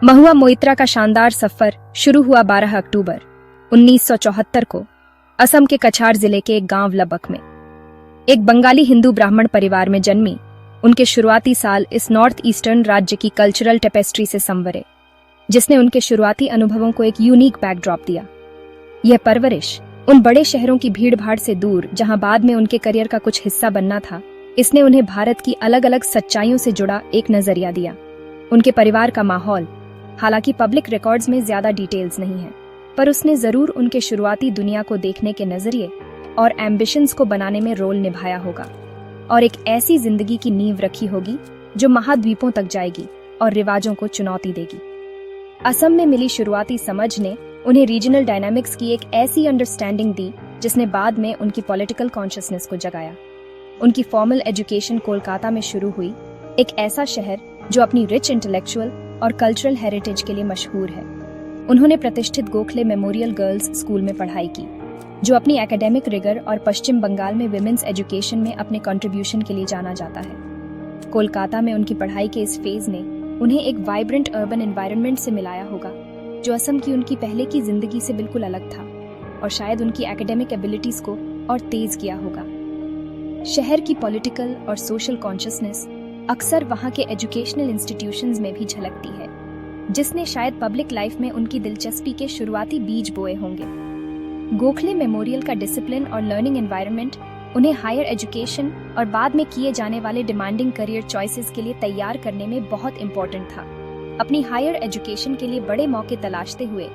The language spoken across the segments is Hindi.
महुआ मोइत्रा का शानदार सफर शुरू हुआ 12 अक्टूबर 1974 को असम के कछार जिले के एक गांव लबक में। एक बंगाली हिंदू ब्राह्मण परिवार में जन्मी उनके शुरुआती साल इस नॉर्थ ईस्टर्न राज्य की कल्चरल टेपेस्ट्री से संवरे, जिसने उनके शुरुआती अनुभवों को एक यूनिक बैकड्रॉप दिया। यह परवरिश उन बड़े शहरों की भीड़-भाड़ से दूर, जहां बाद में उनके करियर का कुछ हिस्सा बनना था, इसने उन्हें भारत की अलग-अलग सच्चाइयों से जुड़ा एक नजरिया दिया। उनके परिवार का माहौल, हालांकि पब्लिक रिकॉर्ड्स में ज्यादा डिटेल्स नहीं है, पर उसने जरूर उनके शुरुआती दुनिया को देखने के नजरिए और एम्बिशंस को बनाने में रोल निभाया होगा और एक ऐसी जिंदगी की नींव रखी होगी जो महाद्वीपों तक जाएगी और रिवाजों को चुनौती देगी। असम में मिली शुरुआती समझ ने उन्हें रीजनल डायनामिक्स की एक ऐसी अंडरस्टैंडिंग दी जिसने बाद में उनकी पॉलिटिकल कॉन्शियसनेस को जगाया। उनकी फॉर्मल एजुकेशन कोलकाता में शुरू हुई, एक ऐसा शहर जो अपनी रिच इंटेलेक्चुअल और कल्चरल हेरिटेज के लिए मशहूर है। उन्होंने प्रतिष्ठित गोखले मेमोरियल गर्ल्स स्कूल में पढ़ाई की, जो अपनी एकेडमिक रिगर और पश्चिम बंगाल में विमेंस एजुकेशन में अपने कंट्रीब्यूशन के लिए जाना जाता है। कोलकाता में उनकी पढ़ाई के इस फेज ने उन्हें एक वाइब्रेंट अर्बन एनवायरनमेंट से मिलाया होगा, जो असम की उनकी पहले की जिंदगी से बिल्कुल अलग था और शायद उनकी एकेडमिक एबिलिटीज को और तेज किया होगा। शहर की पॉलिटिकल और सोशल कॉन्शियसनेस अक्सर वहां के एजुकेशनल इंस्टीट्यूशंस में भी झलकती है, जिसने शायद पब्लिक लाइफ में उनकी दिलचस्पी के शुरुआती बीज बोए होंगे। गोखले मेमोरियल का डिसिप्लिन और लर्निंग एनवायरनमेंट उन्हें हायर एजुकेशन और बाद में किए जाने वाले डिमांडिंग करियर चॉइसेस के लिए तैयार करने में बहुत इंपॉर्टेंट था। अपनी हायर एजुकेशन के लिए बड़े मौके तलाशते हुए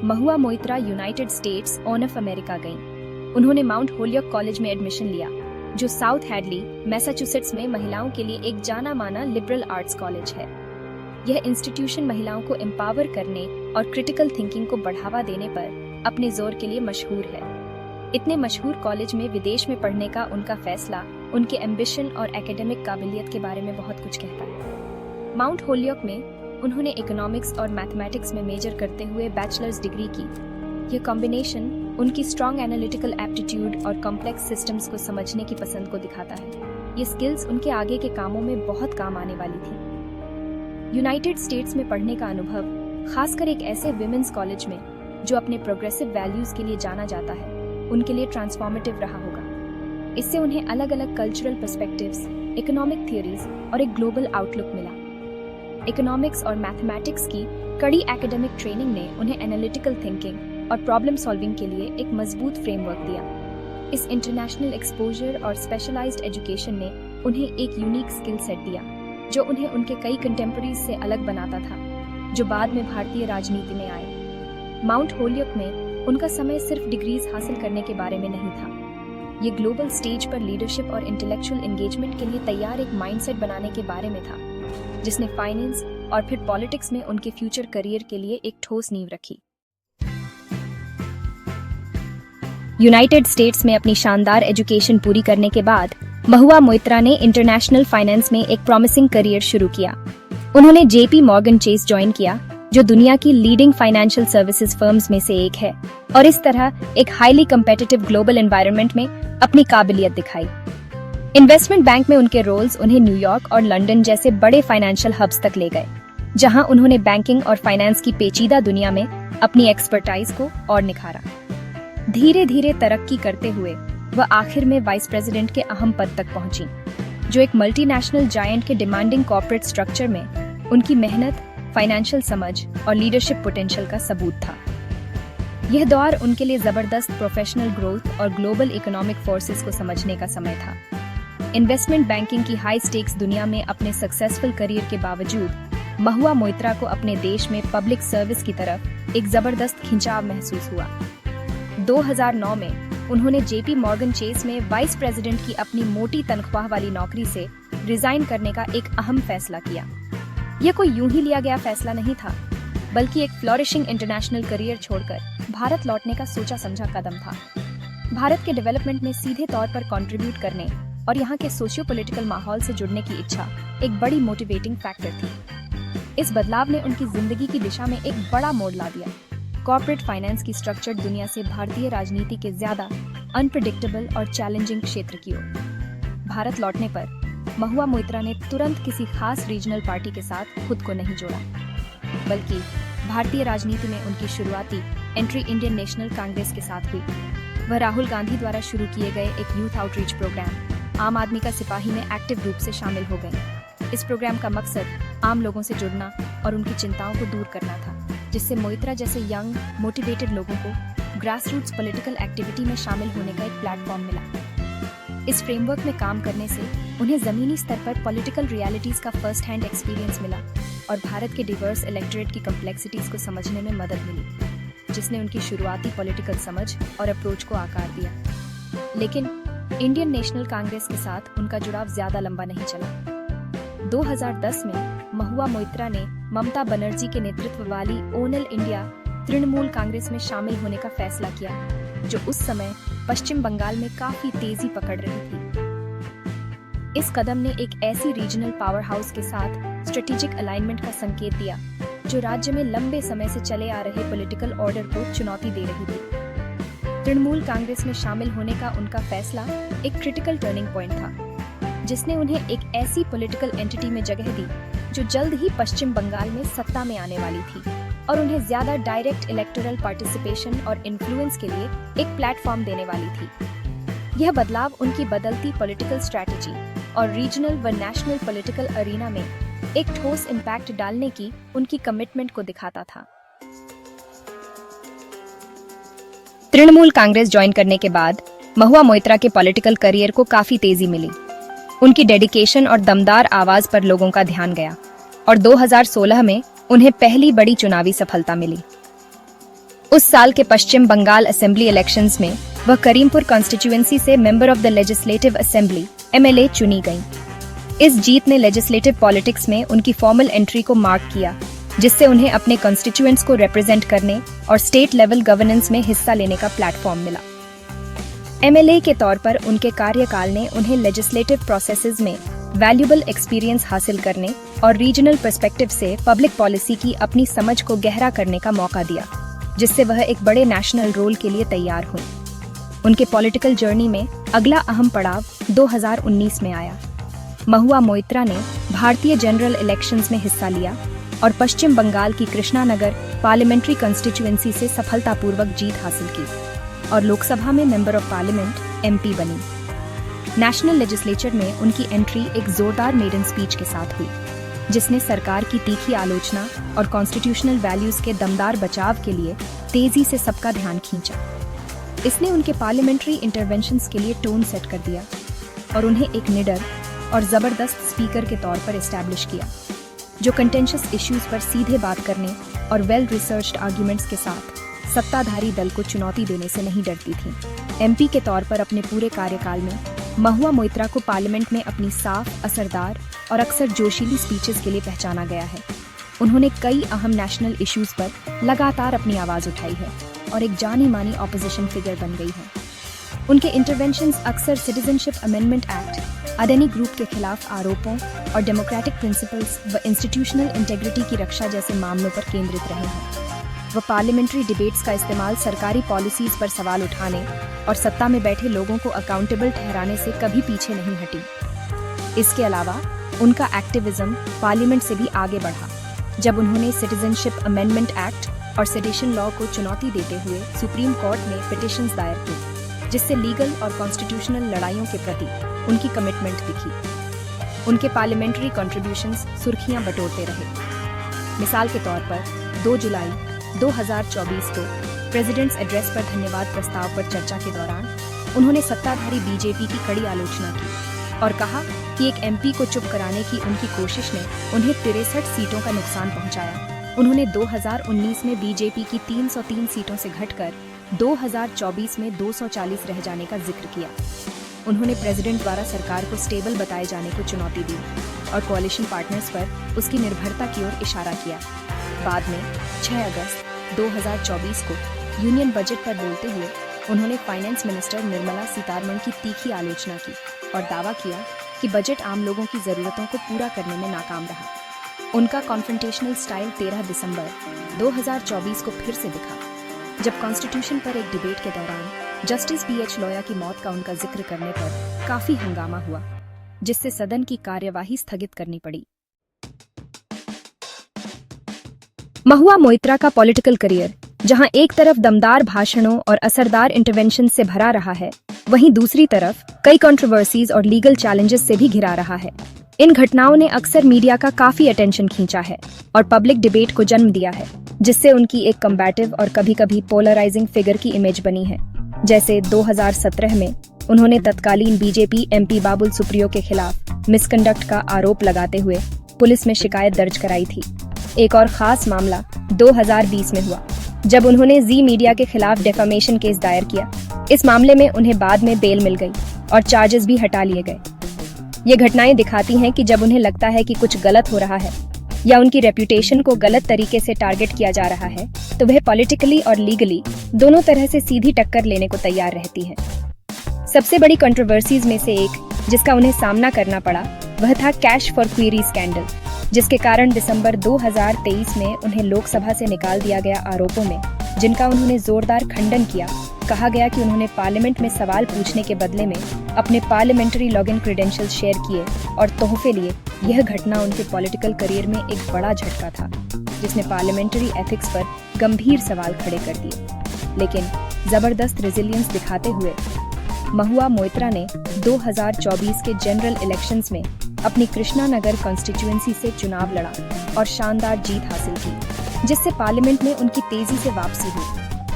Mahua Moitra United States of America गईं। उन्होंने माउंट होलियक कॉलेज में एडमिशन लिया, जो साउथ हैडली, मैसाचुसेट्स में महिलाओं के लिए एक जाना माना लिबरल आर्ट्स कॉलेज है। यह इंस्टीट्यूशन महिलाओं को एम्पावर करने और क्रिटिकल थिंकिंग को बढ़ावा देने पर अपने जोर के लिए मशहूर है। इतने मशहूर कॉलेज में विदेश में पढ़ने का उनका फैसला उनके एम्बिशन और एकेडमिक काबिलियत के बारे में बहुत कुछ कहता है। माउंट होलियक में उन्होंने इकोनॉमिक्स और मैथमेटिक्स में मेजर करते हुए बैचलर्स डिग्री की। यह कॉम्बिनेशन उनकी स्ट्रॉन्ग एनालिटिकल एप्टीट्यूड और कॉम्प्लेक्स सिस्टम्स को समझने की पसंद को दिखाता है। ये स्किल्स उनके आगे के कामों में बहुत काम आने वाली थी। यूनाइटेड स्टेट्स में पढ़ने का अनुभव, खासकर एक ऐसे विमेंस कॉलेज में जो अपने प्रोग्रेसिव वैल्यूज के लिए जाना जाता है, उनके लिए ट्रांसफॉर्मेटिव रहा होगा। इससे उन्हें अलग अलग कल्चरल पर्सपेक्टिव्स, इकोनॉमिक थियरीज और एक ग्लोबल आउटलुक मिला। इकोनॉमिक्स और मैथमेटिक्स की कड़ी एकेडमिक ट्रेनिंग ने उन्हें एनालिटिकल थिंकिंग और प्रॉब्लम सॉल्विंग के लिए एक मजबूत फ्रेमवर्क दिया। इस इंटरनेशनल एक्सपोजर और स्पेशलाइज्ड एजुकेशन ने उन्हें एक यूनिक स्किल सेट दिया, जो उन्हें उनके कई कंटेम्पररीज से अलग बनाता था, जो बाद में भारतीय राजनीति में आए। माउंट होलियक में उनका समय सिर्फ डिग्रीज हासिल करने के बारे में नहीं था। ये ग्लोबल स्टेज पर लीडरशिप और इंटेलेक्चुअल एंगेजमेंट के लिए तैयार एक माइंडसेट बनाने के बारे में था, जिसने फाइनेंस और फिर पॉलिटिक्स में उनके फ्यूचर करियर के लिए एक ठोस नींव रखी। यूनाइटेड स्टेट्स में अपनी शानदार एजुकेशन पूरी करने के बाद महुआ मोइत्रा ने इंटरनेशनल फाइनेंस में एक प्रॉमिसिंग करियर शुरू किया। उन्होंने जेपी मॉर्गन चेस ज्वाइन किया, जो दुनिया की लीडिंग फाइनेंशियल सर्विसेज फर्म्स में से एक है, और इस तरह एक हाईली कम्पिटिटिव ग्लोबल एनवायरनमेंट में अपनी काबिलियत दिखाई। इन्वेस्टमेंट बैंक में उनके रोल्स उन्हें न्यूयॉर्क और लंदन जैसे बड़े फाइनेंशियल हब्स तक ले गए, जहां उन्होंने बैंकिंग और फाइनेंस की पेचीदा दुनिया में अपनी एक्सपर्टाइज को और निखारा। धीरे धीरे तरक्की करते हुए वह आखिर में वाइस प्रेसिडेंट के अहम पद तक पहुंची, जो एक मल्टीनेशनल जायंट के डिमांडिंग कॉर्पोरेट स्ट्रक्चर में उनकी मेहनत, फाइनेंशियल समझ और लीडरशिप पोटेंशियल का सबूत था। यह दौर उनके लिए जबरदस्त प्रोफेशनल ग्रोथ और ग्लोबल इकोनॉमिक फोर्सेस को समझने का समय था। इन्वेस्टमेंट बैंकिंग की हाई स्टेक्स दुनिया में अपने सक्सेसफुल करियर के बावजूद महुआ मोइत्रा को अपने देश में पब्लिक सर्विस की तरफ एक जबरदस्त खिंचाव महसूस हुआ। 2009 में उन्होंने जेपी मॉर्गन चेस में वाइस प्रेसिडेंट की अपनी मोटी तनख्वाह वाली नौकरी से रिजाइन करने का एक अहम फैसला किया। यह कोई यूं ही लिया गया फैसला नहीं था, बल्कि एक फ्लोरिशिंग इंटरनेशनल करियर छोड़कर भारत लौटने का सोचा समझा कदम था। भारत के डेवलपमेंट में सीधे तौर पर कंट्रीब्यूट करने और यहाँ के सोशियो पॉलिटिकल माहौल से जुड़ने की इच्छा एक बड़ी मोटिवेटिंग फैक्टर थी। इस बदलाव ने उनकी जिंदगी की दिशा में एक बड़ा मोड़ ला दिया। कॉर्पोरेट फाइनेंस की स्ट्रक्चर्ड दुनिया से भारतीय राजनीति के ज्यादा अनप्रेडिक्टेबल और चैलेंजिंग क्षेत्र की ओर। भारत लौटने पर महुआ मोइत्रा ने तुरंत किसी खास रीजनल पार्टी के साथ खुद को नहीं जोड़ा। बल्कि भारतीय राजनीति में उनकी शुरुआती एंट्री इंडियन नेशनल कांग्रेस के साथ हुई। वह राहुल गांधी द्वारा शुरू किए गए एक यूथ आउटरीच प्रोग्राम आम आदमी का सिपाही में एक्टिव रूप से शामिल हो गई। इस प्रोग्राम का मकसद आम लोगों से जुड़ना और उनकी चिंताओं को दूर करना था, जिससे मोइत्रा जैसे यंग मोटिवेटेड लोगों को ग्रास रूट्स पॉलिटिकल एक्टिविटी में शामिल होने का एक प्लेटफॉर्म मिला। इस फ्रेमवर्क में काम करने से उन्हें जमीनी स्तर पर पॉलिटिकल रियलिटीज का फर्स्ट हैंड एक्सपीरियंस मिला और भारत के डिवर्स इलेक्टोरेट की कॉम्प्लेक्सिटीज को समझने में मदद मिली, जिसने उनकी शुरुआती पॉलिटिकल समझ और अप्रोच को आकार दिया। लेकिन इंडियन नेशनल कांग्रेस के साथ उनका जुड़ाव ज्यादा लंबा नहीं चला। 2010 में महुआ मोइत्रा ने ममता बनर्जी के नेतृत्व वाली ओनल इंडिया तृणमूल कांग्रेस में शामिल होने का फैसला किया, जो उस समय पश्चिम बंगाल में काफी तेजी पकड़ रही थी। इस कदम ने एक ऐसी रीजनल पावर हाउस के साथ स्ट्रेटेजिक अलाइनमेंट का संकेत दिया, जो राज्य में लंबे समय से चले आ रहे पॉलिटिकल ऑर्डर को चुनौती दे रही थी। तृणमूल कांग्रेस में शामिल होने का उनका फैसला एक क्रिटिकल टर्निंग पॉइंट था, जिसने उन्हें एक ऐसी पॉलिटिकल एंटिटी में जगह दी जो जल्द ही पश्चिम बंगाल में सत्ता में आने वाली थी और उन्हें ज्यादा डायरेक्ट इलेक्टोरल पार्टिसिपेशन और इन्फ्लुएंस के लिए एक प्लेटफॉर्म देने वाली थी। यह बदलाव उनकी बदलती पॉलिटिकल स्ट्रैटेजी और रीजनल व नेशनल पॉलिटिकल अरीना में एक ठोस इम्पैक्ट डालने की उनकी कमिटमेंट को दिखाता था। तृणमूल कांग्रेस ज्वाइन करने के बाद महुआ मोइत्रा के पॉलिटिकल करियर को काफी तेजी मिली। उनकी डेडिकेशन और दमदार आवाज पर लोगों का ध्यान गया और 2016 में उन्हें पहली बड़ी चुनावी सफलता मिली। उस साल के पश्चिम बंगाल असेंबली इलेक्शंस में वह करीमपुर कॉन्स्टिट्यूएंसी से member of the legislative assembly (MLA) चुनी गईं। इस जीत ने लेजिस्लेटिव पॉलिटिक्स में उनकी फॉर्मल एंट्री को मार्क किया, जिससे उन्हें अपने कॉन्स्टिट्यूएंट्स को रिप्रेजेंट करने और स्टेट लेवल गवर्नेंस में हिस्सा लेने का प्लेटफॉर्म मिला। MLA के तौर पर उनके कार्यकाल ने उन्हें लेजिस्लेटिव प्रोसेसेस में वैल्यूएबल एक्सपीरियंस हासिल करने और रीजनल पर्सपेक्टिव से पब्लिक पॉलिसी की अपनी समझ को गहरा करने का मौका दिया, जिससे वह एक बड़े नेशनल रोल के लिए तैयार हुई। उनके पॉलिटिकल जर्नी में अगला अहम पड़ाव 2019 में आया। महुआ मोइत्रा ने भारतीय जनरल इलेक्शंस में हिस्सा लिया और पश्चिम बंगाल की कृष्णानगर पार्लियामेंट्री कॉन्स्टिट्यूएंसी से सफलतापूर्वक जीत हासिल की और लोकसभा में मेंबर ऑफ पार्लियामेंट (MP) बनी। नेशनल लेजिस्लेचर में उनकी एंट्री एक जोरदार मेडन स्पीच के साथ हुई, जिसने सरकार की तीखी आलोचना और कॉन्स्टिट्यूशनल वैल्यूज के दमदार बचाव के लिए तेजी से सबका ध्यान खींचा। इसने उनके पार्लियामेंट्री इंटरवेंशंस के लिए टोन सेट कर दिया और उन्हें एक निडर और जबरदस्त स्पीकर के तौर पर एस्टैब्लिश किया, जो कंटेंशियस इश्यूज पर सीधे बात करने और वेल रिसर्च्ड आर्ग्यूमेंट्स के साथ सत्ताधारी दल को चुनौती देने से नहीं डरती थी। MP के तौर पर अपने पूरे कार्यकाल में महुआ मोइत्रा को पार्लियामेंट में अपनी साफ, असरदार और अक्सर जोशीली स्पीचेस के लिए पहचाना गया है। उन्होंने कई अहम नेशनल इश्यूज पर लगातार अपनी आवाज उठाई है और एक जानी मानी ऑपोजिशन फिगर बन गई है। उनके इंटरवेंशंस अक्सर citizenship amendment act, Adani group के खिलाफ आरोपों और डेमोक्रेटिक प्रिंसिपल्स व इंस्टीट्यूशनल इंटेग्रिटी की रक्षा जैसे मामलों पर केंद्रित रहे हैं। वह पार्लियामेंट्री डिबेट्स का इस्तेमाल सरकारी पॉलिसीज पर सवाल उठाने और सत्ता में बैठे लोगों को अकाउंटेबल ठहराने से कभी पीछे नहीं हटी। इसके अलावा उनका एक्टिविज्म पार्लियामेंट से भी आगे बढ़ा, जब उन्होंने सिटीजनशिप अमेंडमेंट एक्ट और सेडिशन लॉ को चुनौती देते हुए सुप्रीम कोर्ट में पिटिशंस दायर की, जिससे लीगल और कॉन्स्टिट्यूशनल लड़ाइयों के प्रति उनकी कमिटमेंट दिखी। उनके पार्लियामेंट्री कंट्रीब्यूशंस सुर्खियां बटोरते रहे। मिसाल के तौर पर 2 जुलाई 2024 को प्रेसिडेंट्स एड्रेस पर धन्यवाद प्रस्ताव पर चर्चा के दौरान उन्होंने सत्ताधारी बीजेपी की कड़ी आलोचना की और कहा कि एक MP को चुप कराने की उनकी कोशिश ने उन्हें 63 सीटों का नुकसान पहुंचाया। उन्होंने 2019 में बीजेपी की 303 सीटों से घटकर 2024 में 240 रह जाने का जिक्र किया। उन्होंने प्रेसिडेंट द्वारा सरकार को स्टेबल बताए जाने को चुनौती दी और कोalition पार्टनर्स पर उसकी निर्भरता की ओर इशारा किया। बाद में 6 अगस्त 2024 को यूनियन बजट पर बोलते हुए उन्होंने फाइनेंस मिनिस्टर निर्मला सीतारमण की तीखी आलोचना की और दावा किया कि बजट आम लोगों की जरूरतों को पूरा करने में नाकाम रहा। उनका कॉन्फ्रंटेशनल स्टाइल 13 दिसंबर 2024 को फिर से दिखा, जब कॉन्स्टिट्यूशन पर एक डिबेट के दौरान जस्टिस BH लोया की मौत का उनका जिक्र करने पर काफी हंगामा हुआ, जिससे सदन की कार्यवाही स्थगित करनी पड़ी। महुआ मोइत्रा का पॉलिटिकल करियर जहां एक तरफ दमदार भाषणों और असरदार इंटरवेंशन से भरा रहा है, वहीं दूसरी तरफ कई कंट्रोवर्सीज और लीगल चैलेंजेस से भी घिरा रहा है। इन घटनाओं ने अक्सर मीडिया का काफी अटेंशन खींचा है और पब्लिक डिबेट को जन्म दिया है, जिससे उनकी एक कम्बैटिव और कभी-कभी पोलराइजिंग फिगर की इमेज बनी है। जैसे 2017 में उन्होंने तत्कालीन बीजेपी एमपी बाबुल सुप्रियो के खिलाफ मिसकंडक्ट का आरोप लगाते हुए पुलिस में शिकायत दर्ज कराई थी। एक और खास मामला 2020 में हुआ, जब उन्होंने जी मीडिया के खिलाफ डेफामेशन केस दायर किया। इस मामले में उन्हें बाद में बेल मिल गई और चार्जेस भी हटा लिए गए। ये घटनाएं दिखाती हैं कि जब उन्हें लगता है कि कुछ गलत हो रहा है या उनकी रेप्यूटेशन को गलत तरीके से टारगेट किया जा रहा है, तो वह पॉलिटिकली और लीगली दोनों तरह से सीधी टक्कर लेने को तैयार रहती है। सबसे बड़ी कंट्रोवर्सीज में से एक जिसका उन्हें सामना करना पड़ा, वह था कैश फॉर क्वेरी स्कैंडल, जिसके कारण दिसंबर 2023 में उन्हें लोकसभा से निकाल दिया गया आरोपों में, जिनका उन्होंने जोरदार खंडन किया। कहा गया कि उन्होंने पार्लियामेंट में सवाल पूछने के बदले में अपने पार्लियामेंट्री लॉगिन क्रेडेंशियल शेयर किए और तोहफे लिए। यह घटना उनके पॉलिटिकल करियर में एक बड़ा झटका था, जिसने पार्लियामेंट्री एथिक्स पर गंभीर सवाल खड़े कर दिए। लेकिन जबरदस्त रेजिलियंस दिखाते हुए महुआ मोइत्रा ने 2024 के जनरल इलेक्शंस में अपनी कृष्णानगर कॉन्स्टिट्यूएंसी से चुनाव लड़ा और शानदार जीत हासिल की, जिससे पार्लियामेंट में उनकी तेजी से वापसी हुई।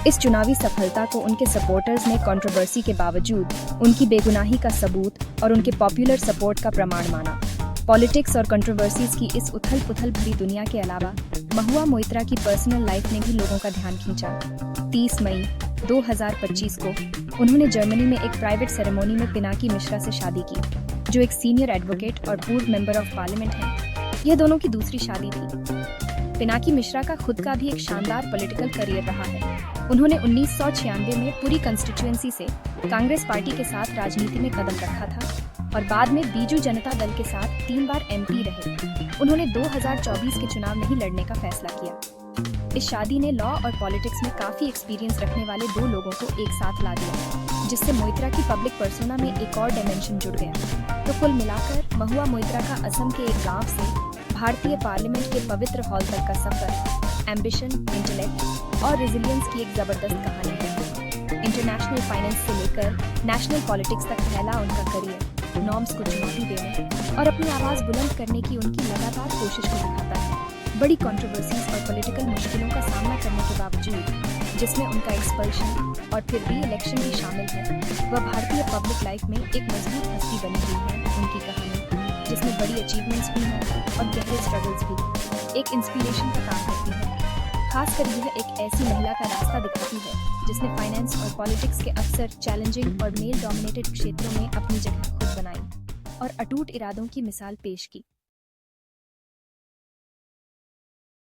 इस चुनावी सफलता को उनके सपोर्टर्स ने कंट्रोवर्सी के बावजूद उनकी बेगुनाही का सबूत और उनके पॉपुलर सपोर्ट का प्रमाण माना। पॉलिटिक्स और कंट्रोवर्सीज की इस उथल-पुथल भरी दुनिया के अलावा महुआ मोइत्रा की पर्सनल लाइफ ने भी लोगों का ध्यान खींचा। 30 मई 2025 को उन्होंने जर्मनी में एक प्राइवेट सेरेमनी में पिनाकी मिश्रा से शादी की, जो एक सीनियर एडवोकेट और पूर्व मेंबर ऑफ पार्लियामेंट हैं। यह दोनों की दूसरी शादी थी। पिनाकी मिश्रा का खुद का भी एक शानदार पॉलिटिकल करियर रहा है। उन्होंने 1996 में पूरी कंस्टिट्यूएंसी से कांग्रेस पार्टी के साथ राजनीति में कदम रखा था और बाद में बीजू जनता दल के साथ 3 बार एमपी रहे। उन्होंने 2024 के चुनाव नहीं लड़ने का फैसला किया। इस शादी ने लॉ और पॉलिटिक्स में काफी एक्सपीरियंस रखने वाले दो लोगों को एक साथ ला दिया, जिससे मोइत्रा की पब्लिक पर्सोना में एक और डायमेंशन जुड़ गया। तो कुल मिलाकर महुआ मोइत्रा का असम के एक गांव से भारतीय पार्लियामेंट के पवित्र हॉल तक का सफर एम्बिशन, इंटेलेक्ट और रेजिलियंस की एक जबरदस्त कहानी है। इंटरनेशनल फाइनेंस से लेकर नेशनल पॉलिटिक्स तक फैला उनका करियर नॉर्म्स को चुनौती देने और अपनी आवाज बुलंद करने की उनकी लगातार कोशिश को दिखाता है। बड़ी कंट्रोवर्सीज और पॉलिटिकल मुश्किलों का सामना करने के बावजूद, जिसमें उनका एक्सपल्शन और फिर री इलेक्शन भी शामिल है, वह भारतीय पब्लिक लाइफ में एक मजबूत हस्ती बनी हुई है। उनकी कहानी, जिसमें बड़ी अचीवमेंट्स भी हैं और गहरे स्ट्रगल्स भी, एक इंस्पिरेशन का काम करती है। खासकर यह एक ऐसी महिला का रास्ता दिखाती है जिसने फाइनेंस और पॉलिटिक्स के अक्सर चैलेंजिंग और मेल डोमिनेटेड क्षेत्रों में अपनी जगह खुद बनाई और अटूट इरादों की मिसाल पेश की।